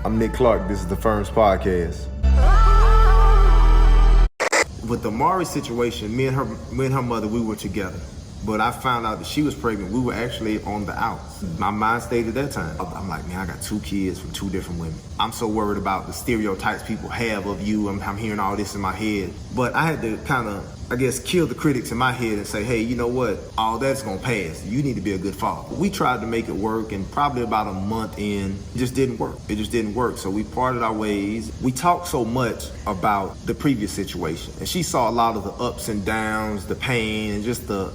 I'm Nick Clark. This is the Firm's Podcast. With the Amari situation, me and her mother, we were together. But I found out that she was pregnant. We were actually on the outs. My mind stayed at that time. I'm like, man, I got 2 kids from 2 different women. I'm so worried about the stereotypes people have of you. I'm hearing all this in my head. But I had to kind of, kill the critics in my head and say, hey, you know what? All that's gonna pass. You need to be a good father. We tried to make it work, and probably about a month in, it just didn't work. It just didn't work. So we parted our ways. We talked so much about the previous situation, and she saw a lot of the ups and downs, the pain, and just the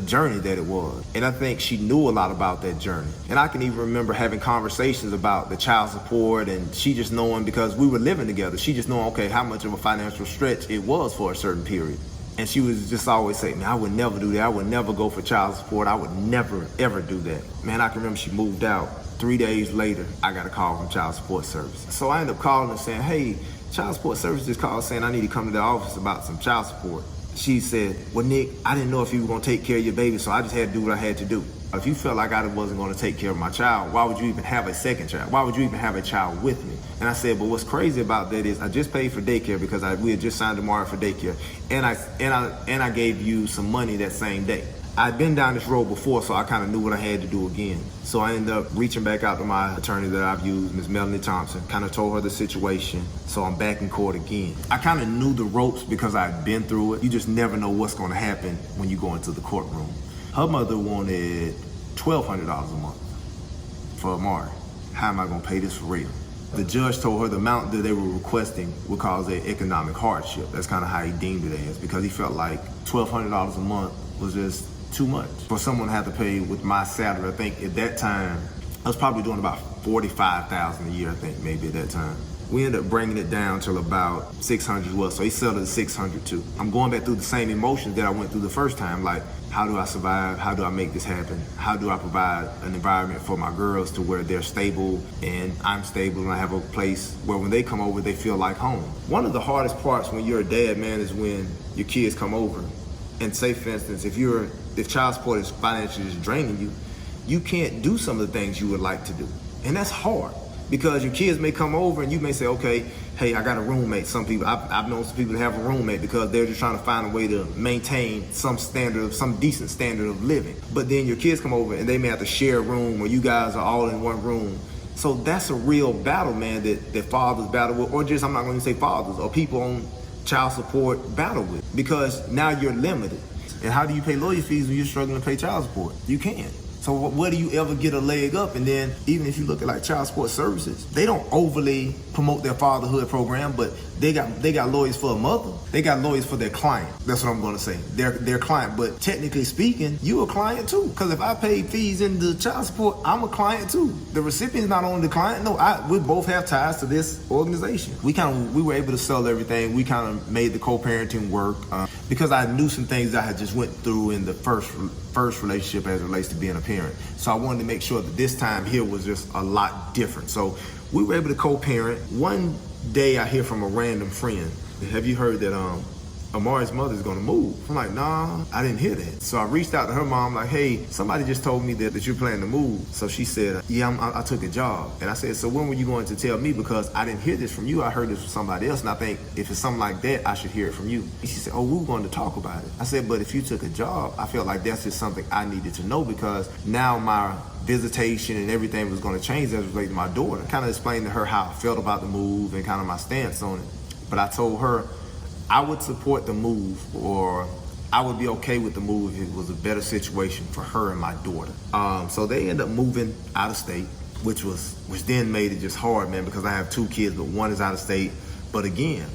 journey that it was. And I think she knew a lot about that journey. And I can even remember having conversations about the child support, and she just knowing, because we were living together, she just knowing, okay, how much of a financial stretch it was for a certain period. And she was just always saying, man, I would never do that. I would never go for child support. I would never, ever do that. Man, I can remember she moved out. 3 days later, I got a call from child support services. So I ended up calling and saying, hey, child support services just called saying I need to come to the office about some child support. She said, well, Nick, I didn't know if you were going to take care of your baby, so I just had to do what I had to do. If you felt like I wasn't going to take care of my child, why would you even have a second child? Why would you even have a child with me? And I said, but what's crazy about that is I just paid for daycare because we had just signed Amari for daycare, and I gave you some money that same day. I'd been down this road before, so I kind of knew what I had to do again. So I ended up reaching back out to my attorney that I've used, Ms. Melanie Thompson, kind of told her the situation. So I'm back in court again. I kind of knew the ropes because I'd been through it. You just never know what's going to happen when you go into the courtroom. Her mother wanted $1,200 a month for Amari. How am I going to pay this for real? The judge told her the amount that they were requesting would cause an economic hardship. That's kind of how he deemed it as, because he felt like $1,200 a month was just too much for someone to have to pay with my salary. I think at that time, I was probably doing about $45,000 a year, I think, maybe at that time. We ended up bringing it down till about $600 as well. So he settled at $600 too. I'm going back through the same emotions that I went through the first time. Like, how do I survive? How do I make this happen? How do I provide an environment for my girls to where they're stable and I'm stable and I have a place where when they come over, they feel like home? One of the hardest parts when you're a dad, man, is when your kids come over. And say, for instance, if child support is financially just draining you, you can't do some of the things you would like to do. And that's hard, because your kids may come over and you may say, okay, hey, I got a roommate. Some people, I've known some people that have a roommate because they're just trying to find a way to maintain some decent standard of living. But then your kids come over and they may have to share a room, or you guys are all in one room. So that's a real battle, man, that fathers battle with, or just, I'm not going to say fathers, or people on child support battle with, because now you're limited. And how do you pay lawyer fees when you're struggling to pay child support? You can't. So where do you ever get a leg up? And then even if you look at like child support services, they don't overly promote their fatherhood program, but they got lawyers for a mother. They got lawyers for their client. That's what I'm going to say. Their client. But technically speaking, you a client too. Because if I pay fees in the child support, I'm a client too. The recipient's not only the client. No, we both have ties to this organization. We were able to sell everything. We kind of made the co-parenting work because I knew some things I had just went through in the first relationship as it relates to being a parent. So I wanted to make sure that this time here was just a lot different. So we were able to co-parent. One day I hear from a random friend, have you heard that Amari's mother's gonna move? I'm like, nah, I didn't hear that. So I reached out to her mom, like, hey, somebody just told me that you're planning to move. So she said, yeah, I took a job. And I said, so when were you going to tell me? Because I didn't hear this from you. I heard this from somebody else. And I think if it's something like that, I should hear it from you. She said, oh, we were going to talk about it. I said, but if you took a job, I felt like that's just something I needed to know, because now my visitation and everything was going to change as it related to my daughter. Kind of explained to her how I felt about the move and kind of my stance on it. But I told her I would support the move, or I would be okay with the move if it was a better situation for her and my daughter. So they ended up moving out of state, which then made it just hard, man, because I have 2 kids, but one is out of state. But again,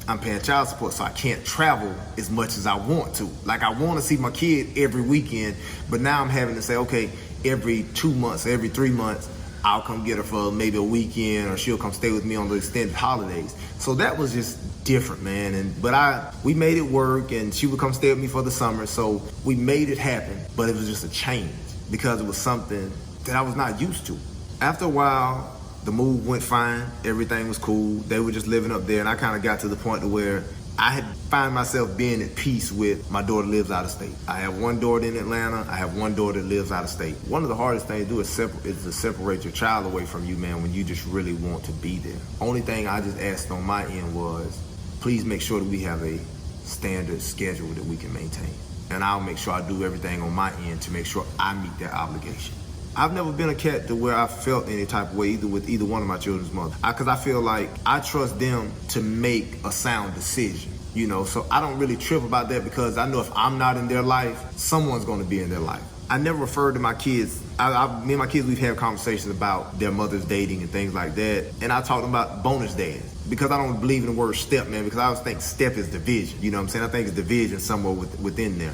I'm paying child support, so I can't travel as much as I want to. Like, I want to see my kid every weekend, but now I'm having to say, okay, every 2 months, every 3 months, I'll come get her for maybe a weekend, or she'll come stay with me on the extended holidays. So that was just different, man. But we made it work, and she would come stay with me for the summer. So we made it happen, but it was just a change because it was something that I was not used to. After a while, the move went fine. Everything was cool. They were just living up there, and I kind of got to the point to where I had find myself being at peace with my daughter lives out of state. I have one daughter in Atlanta. I have one daughter that lives out of state. One of the hardest things to do is to separate your child away from you, man, when you just really want to be there. Only thing I just asked on my end was, please make sure that we have a standard schedule that we can maintain. And I'll make sure I do everything on my end to make sure I meet that obligation. I've never been a cat to where I felt any type of way either with either one of my children's mothers. Because I feel like I trust them to make a sound decision, you know? So I don't really trip about that because I know if I'm not in their life, someone's gonna be in their life. I never referred to my kids. Me and my kids, we've had conversations about their mothers dating and things like that. And I talked about bonus dads because I don't believe in the word step, man, because I always think step is division. You know what I'm saying? I think it's division somewhere within there.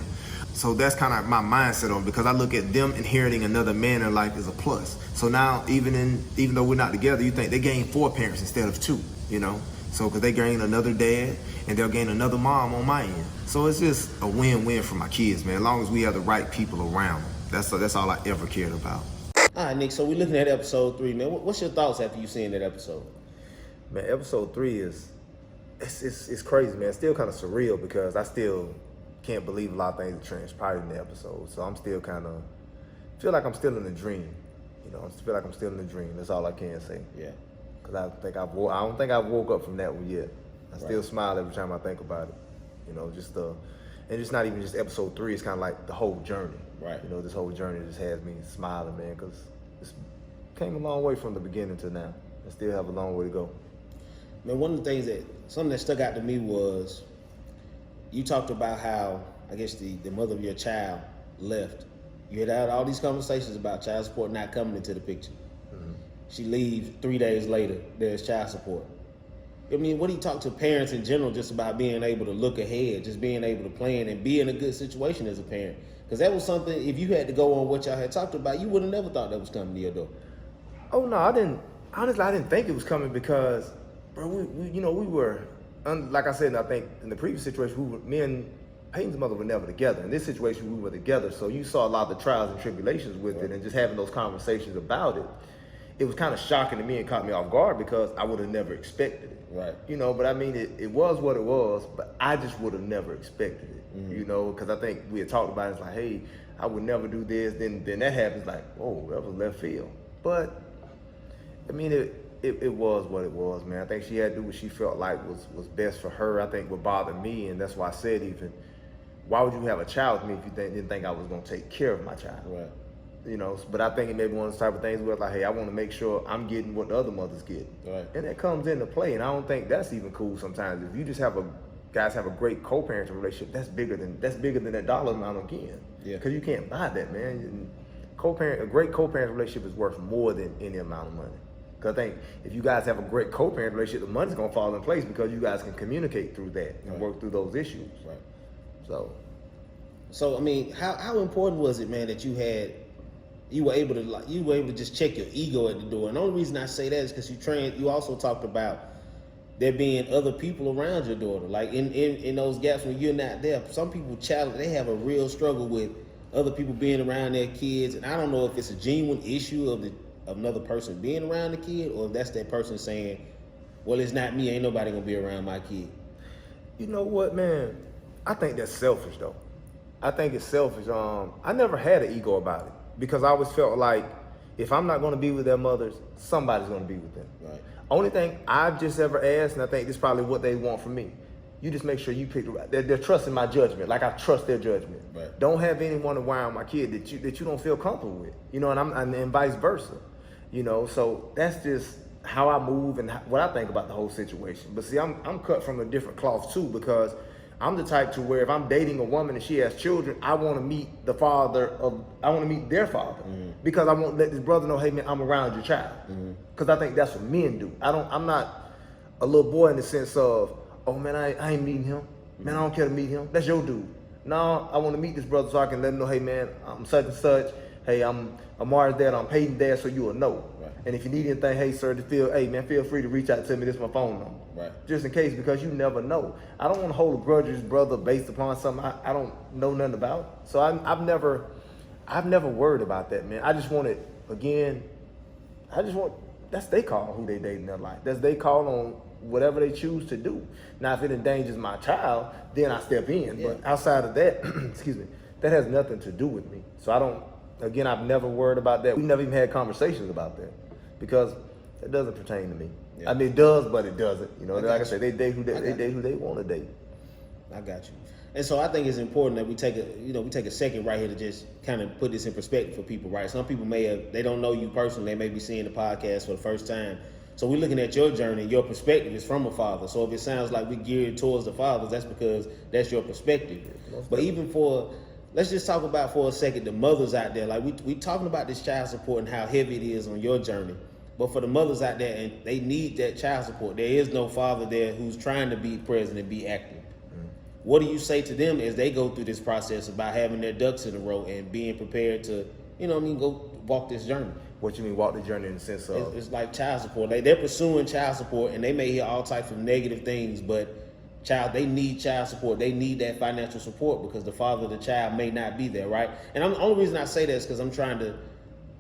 So that's kind of my mindset on, because I look at them inheriting another man in life as a plus. So now, even though we're not together, you think they gain 4 parents instead of 2, you know? So because they gain another dad and they'll gain another mom on my end. So it's just a win-win for my kids, man. As long as we have the right people around them. That's all I ever cared about. All right, Nick, so we're looking at episode 3, man. What's your thoughts after you seeing that episode? Man, episode 3 is, it's crazy, man. It's still kind of surreal because I still can't believe a lot of things that transpired in the episode. So I'm still kind of, feel like I'm still in a dream. You know, I feel like I'm still in a dream. That's all I can say. Yeah. Because I don't think I've woke up from that one yet. I still smile every time I think about it. You know, and it's not even just episode 3. It's kind of like the whole journey. Right. You know, this whole journey just has me smiling, man, because it's came a long way from the beginning to now. I still have a long way to go. Man, something that stuck out to me was, you talked about how, I guess, the mother of your child left. You had all these conversations about child support not coming into the picture. Mm-hmm. She leaves 3 days later, there's child support. I mean, what do you talk to parents in general just about being able to look ahead, just being able to plan and be in a good situation as a parent? Because that was something, if you had to go on what y'all had talked about, you would have never thought that was coming to your door. Oh, no, I didn't. Honestly, I didn't think it was coming because, bro, we were, like I said, I think in the previous situation, me and Peyton's mother were never together. In this situation, we were together. So you saw a lot of the trials and tribulations with it, and just having those conversations about it. It was kind of shocking to me and caught me off guard because I would have never expected it. Right. You know, but I mean, it was what it was, but I just would have never expected it. Mm-hmm. You know, because I think we had talked about it. It's like, hey, I would never do this. Then that happens, like, whoa, that was left field. But I mean, it was what it was, man. I think she had to do what she felt like was best for her. I think what bothered me, and that's why I said, even, why would you have a child with me if you didn't think I was going to take care of my child? Right. You know, but I think it may be one of those type of things where, like, hey, I want to make sure I'm getting what the other mothers get. Right. And that comes into play, and I don't think that's even cool sometimes. If you just guys have a great co-parenting relationship, that's bigger than that dollar amount again. Yeah. Because you can't buy that, man. A great co-parent relationship is worth more than any amount of money. Because I think if you guys have a great co-parent relationship, the money's going to fall in place because you guys can communicate through that and work through those issues. Right. So I mean, how important was it, man, that you were able to just check your ego at the door? And the only reason I say that is because you also talked about there being other people around your daughter. Like in those gaps when you're not there, some people they have a real struggle with other people being around their kids. And I don't know if it's a genuine issue of another person being around the kid, or if that's that person saying, well, it's not me, ain't nobody gonna be around my kid. You know what, man? I think that's selfish, though. I think it's selfish. I never had an ego about it because I always felt like if I'm not gonna be with their mothers, somebody's gonna be with them. Right. Only thing I've just ever asked, and I think this is probably what they want from me, you just make sure you pick the right. They're trusting my judgment, like I trust their judgment. Right. Don't have anyone around my kid that you don't feel comfortable with, you know, and vice versa. You know, so that's just how I move and what I think about the whole situation. But see, I'm cut from a different cloth too, because I'm the type to where if I'm dating a woman and she has children, I want to meet their father, because I want to let this brother know, hey man, I'm around your child. Because I think that's what men do. I'm not a little boy in the sense of, oh man, I ain't meeting him. Man, I don't care to meet him. That's your dude. No, I want to meet this brother so I can let him know, hey man, I'm such and such. Hey, I'm Amari's dad, I'm Peyton's dad, so you'll know. Right. And if you need anything, hey sir, feel free to reach out to me. This is my phone number. Right. Just in case, because you never know. I don't want to hold a grudge with his brother based upon something I don't know nothing about. So I've never worried about that, man. I just want that's their call who they date in their life. That's their call on whatever they choose to do. Now, if it endangers my child, then I step in. Yeah. But outside of that, excuse me, that has nothing to do with me. So I don't, again, I've never worried about that. We never even had conversations about that because it doesn't pertain to me. Yeah. I mean, it does, but it doesn't. You know, like I you. said, they date who they want to date. I got you. And so I think it's important that we take a second right here to just kind of put this in perspective for people, right? Some people they don't know you personally. They may be seeing the podcast for the first time. So we're looking at your journey. Your perspective is from a father. So if it sounds like we geared towards the fathers, that's because that's your perspective. But even let's just talk about for a second the mothers out there. Like we talking about this child support and how heavy it is on your journey. But for the mothers out there, and they need that child support. There is no father there who's trying to be present and be active. What do you say to them as they go through this process about having their ducks in a row and being prepared to, go walk this journey? What you mean walk the journey in the sense of? It's like child support. They're pursuing child support, and they may hear all types of negative things, but they need child support. They need that financial support because the father of the child may not be there, right? And the only reason I say that is because I'm trying to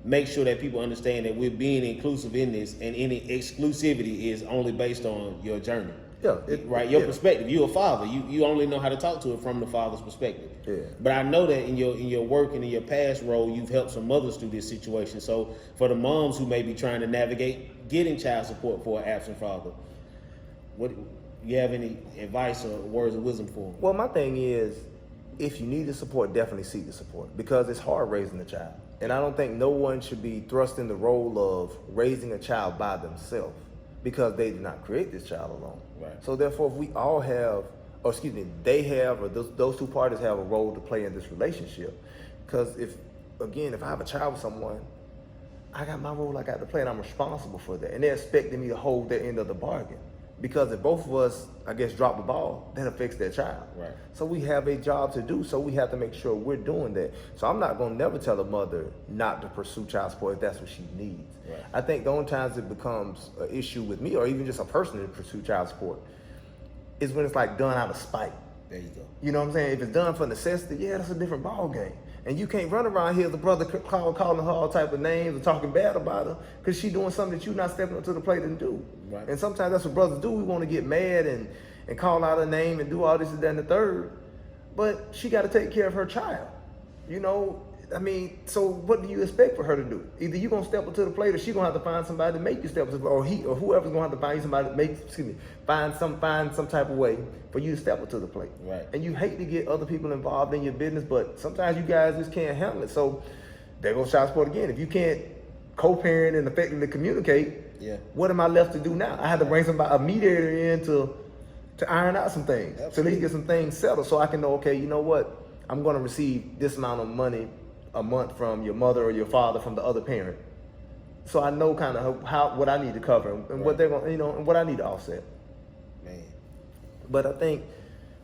make sure that people understand that we're being inclusive in this, and any exclusivity is only based on your journey. Yeah, Your perspective. You're a father. You only know how to talk to it from the father's perspective. Yeah. But I know that in your work and in your past role, you've helped some mothers through this situation. So for the moms who may be trying to navigate getting child support for an absent father, what you have any advice or words of wisdom for them? Well, my thing is, if you need the support, definitely seek the support because it's hard raising a child. And I don't think no one should be thrust in the role of raising a child by themselves because they did not create this child alone. Right. So therefore, if we all have, they have, or those two parties have a role to play in this relationship. Because if I have a child with someone, I got my role I got to play and I'm responsible for that. And they're expecting me to hold their end of the bargain. Because if both of us, drop the ball, that affects their child. Right. So we have a job to do, so we have to make sure we're doing that. So I'm not going to never tell a mother not to pursue child support if that's what she needs. Right. I think the only times it becomes an issue with me, or even just a person to pursue child support, is when it's like done out of spite. There you go. You know what I'm saying? If it's done for necessity, that's a different ball game. And you can't run around here as a brother calling her all type of names and talking bad about her because she's doing something that you're not stepping up to the plate and do. Right. And sometimes that's what brothers do. We want to get mad and call out her name and do all this and that and the third. But she got to take care of her child. So what do you expect for her to do? Either you're going to step up to the plate or she's going to have to find somebody to make you step up to the plate, or he or whoever's going to have to find you somebody to find some type of way for you to step up to the plate. Right. And you hate to get other people involved in your business, but sometimes you guys just can't handle it. So there goes child support again. If you can't co-parent and effectively communicate, what am I left to do now? I have to bring a mediator in to iron out some things. Absolutely. So they can get some things settled so I can know, okay, you know what? I'm going to receive this amount of money a month from your mother or your father from the other parent. So I know kind of what I need to cover and what they're going, and what I need to offset. Man. But I think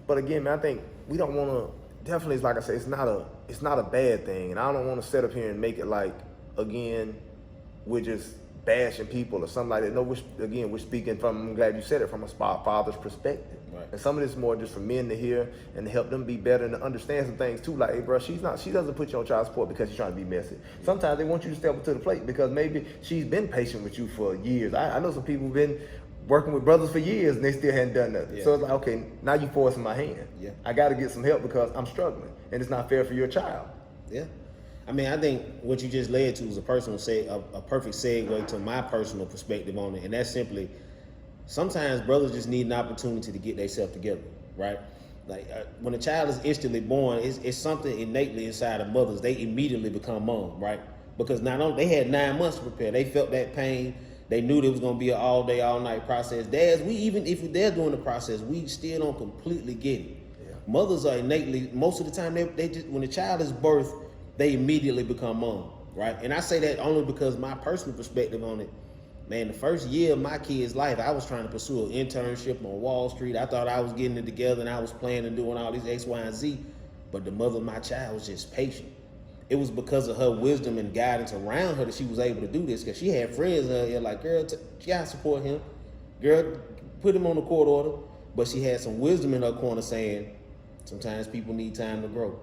we don't want to, definitely, like I said, it's not a bad thing. And I don't want to sit up here and make it like, again, we're just bashing people or something like that. No, we're speaking from, I'm glad you said it, from a father's perspective. Right. And some of this is more just for men to hear and to help them be better and to understand some things too. Like, hey, bro, she doesn't put you on child support because she's trying to be messy. Sometimes they want you to step up to the plate because maybe she's been patient with you for years. I know some people who've been working with brothers for years and they still hadn't done nothing. Yeah. So it's like, okay, now you forcing my hand. Yeah. I got to get some help because I'm struggling and it's not fair for your child. Yeah. I think what you just led to is a perfect segue to my personal perspective on it. And that's simply, sometimes brothers just need an opportunity to get themselves together, right? Like when a child is instantly born, it's something innately inside of mothers. They immediately become mom, right? Because they had 9 months to prepare. They felt that pain. They knew there was going to be an all day, all night process. Dads, even if they're doing the process, we still don't completely get it. Yeah. Mothers are innately, most of the time, they just, when a child is birthed, they immediately become mom, right? And I say that only because my personal perspective on it, man, the first year of my kid's life, I was trying to pursue an internship on Wall Street. I thought I was getting it together and I was planning and doing all these X, Y, and Z. But the mother of my child was just patient. It was because of her wisdom and guidance around her that she was able to do this, because she had friends in her ear like, girl, you gotta support him. Girl, put him on the court order. But she had some wisdom in her corner saying, sometimes people need time to grow.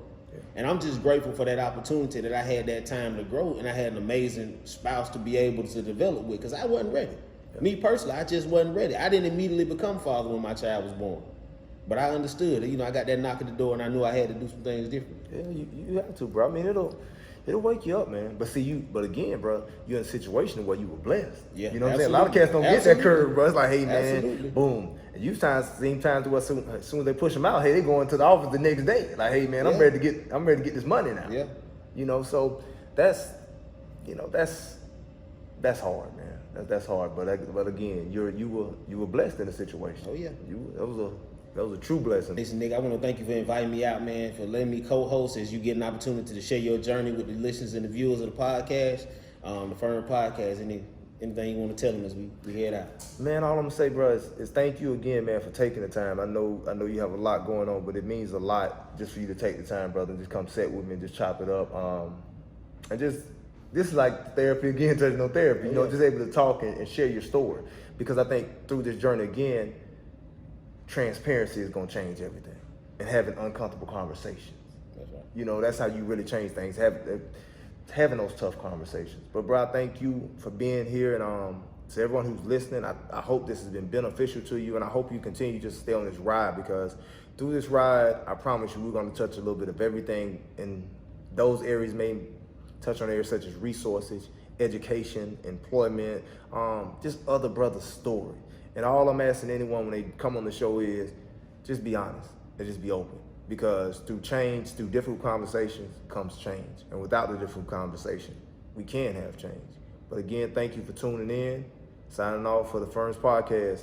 And I'm just grateful for that opportunity that I had that time to grow, and I had an amazing spouse to be able to develop with, because I wasn't ready. Me personally, I just wasn't ready. I didn't immediately become father when my child was born. But I understood, you know, I got that knock at the door and I knew I had to do some things different. Yeah, you have to, bro. I mean, it'll wake you up, man. But see, but again, bro, you're in a situation where you were blessed. Yeah, you know what I'm saying? A lot of cats don't get that curve, bro. It's like, hey, man, Absolutely. boom. And you seen times where as soon as they push them out, hey, they go into the office the next day. Like, hey, man, I'm ready to get this money now. Yeah. You know, so that's hard, man. That's hard. But again, you were blessed in the situation. Oh yeah. That was a true blessing. Listen, Nick, I want to thank you for inviting me out, man, for letting me co-host as you get an opportunity to share your journey with the listeners and the viewers of the podcast, the Firm Podcast. Anything you want to tell them as we head out? Man, all I'm gonna say, bro, is thank you again, man, for taking the time. I know you have a lot going on, but it means a lot just for you to take the time, brother, and just come sit with me and just chop it up. And just this is like therapy again, touching on therapy. You know, just able to talk and share your story, because I think through this journey again, transparency is gonna change everything, and having uncomfortable conversations. That's right. You know, that's how you really change things. Having those tough conversations. But bro, I thank you for being here, and to everyone who's listening, I hope this has been beneficial to you, and I hope you continue just to stay on this ride, because through this ride, I promise you, we're gonna touch a little bit of everything, and those areas may touch on areas such as resources, education, employment, just other brothers' story. And all I'm asking anyone when they come on the show is just be honest and just be open, because through difficult conversations comes change. And without the difficult conversation, we can have change. But again, thank you for tuning in. Signing off for the Firms Podcast.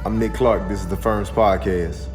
I'm Nick Clark. This is the Firms Podcast.